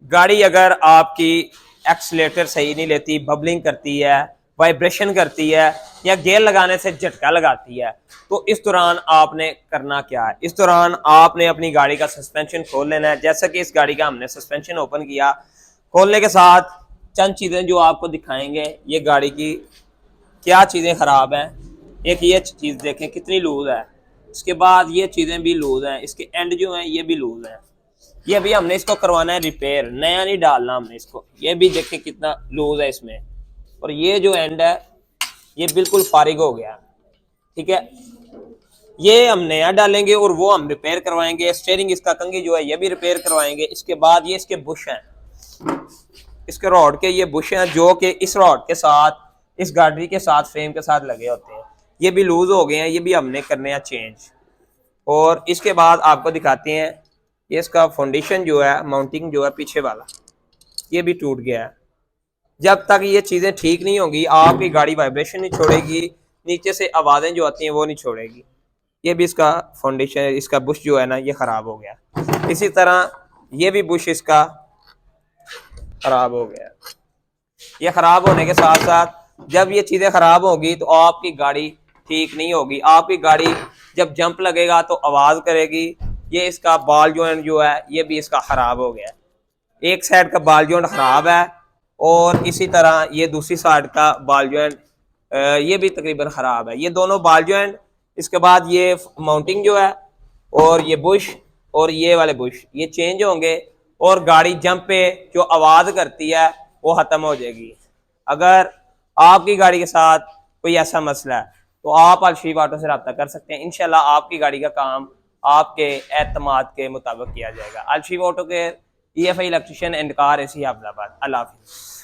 गाड़ी अगर आपकी एक्सीलेटर सही नहीं लेती, बबलिंग करती है, वाइब्रेशन करती है या गियर लगाने से झटका लगाती है, तो इस दौरान आपने करना क्या है? इस दौरान आपने अपनी गाड़ी का सस्पेंशन खोल लेना है। जैसा कि इस गाड़ी का हमने सस्पेंशन ओपन किया, खोलने के साथ चंद चीज़ें जो आपको दिखाएंगे ये गाड़ी की क्या चीज़ें ख़राब हैं। एक ये चीज़ देखें कितनी लूज़ है, इसके बाद ये चीज़ें भी लूज़ हैं, इसके एंड जो हैं ये भी लूज़ हैं। ये भी हमने इसको करवाना है रिपेयर, नया नहीं डालना हमने इसको। ये भी देखें कितना लूज है इसमें, और ये जो एंड है ये बिल्कुल फारिग हो गया। ठीक है, ये हम नया डालेंगे और वो हम रिपेयर करवाएंगे। स्टीयरिंग इसका कंघी जो है ये भी रिपेयर करवाएंगे। इसके बाद ये इसके बुश हैं, इसके रॉड के ये बुश हैं जो कि इस रॉड के साथ, इस गाड़ी के साथ, फ्रेम के साथ लगे होते हैं। ये भी लूज हो गए हैं, ये भी हमने करने हैं चेंज। और इसके बाद आपको दिखाते हैं ये इसका फाउंडेशन जो है, माउंटिंग जो है पीछे वाला, ये भी टूट गया है। जब तक ये चीज़ें ठीक नहीं होंगी आपकी गाड़ी वाइब्रेशन नहीं छोड़ेगी, नीचे से आवाज़ें जो आती हैं वो नहीं छोड़ेगी। ये भी इसका फाउंडेशन, इसका बुश जो है ना ये ख़राब हो गया। इसी तरह ये भी बुश इसका ख़राब हो गया। ये ख़राब होने के साथ साथ जब ये चीज़ें ख़राब होगी तो आपकी गाड़ी ठीक नहीं होगी। आपकी गाड़ी जब जंप लगेगा तो आवाज़ करेगी। ये इसका बॉल जॉइंट जो है ये भी इसका ख़राब हो गया, एक साइड का बॉल जॉइंट ख़राब है और इसी तरह ये दूसरी साइड का बॉल जॉइंट ये भी तकरीबन ख़राब है। ये दोनों बॉल जॉइंट, इसके बाद ये माउंटिंग जो है और ये बुश और ये वाले बुश ये चेंज होंगे और गाड़ी जंप पे जो आवाज़ करती है वो ख़त्म हो जाएगी। अगर आपकी गाड़ी के साथ कोई ऐसा मसला है तो आप अलशीफ ऑटो से रब्ता कर सकते हैं। इंशाल्लाह आपकी गाड़ी का काम आपके एतमाद के मुताबिक किया जाएगा। अलशीफ ऑटो के EFI electrician and car AC Ahmedabad. अल्लाह हाफिज़।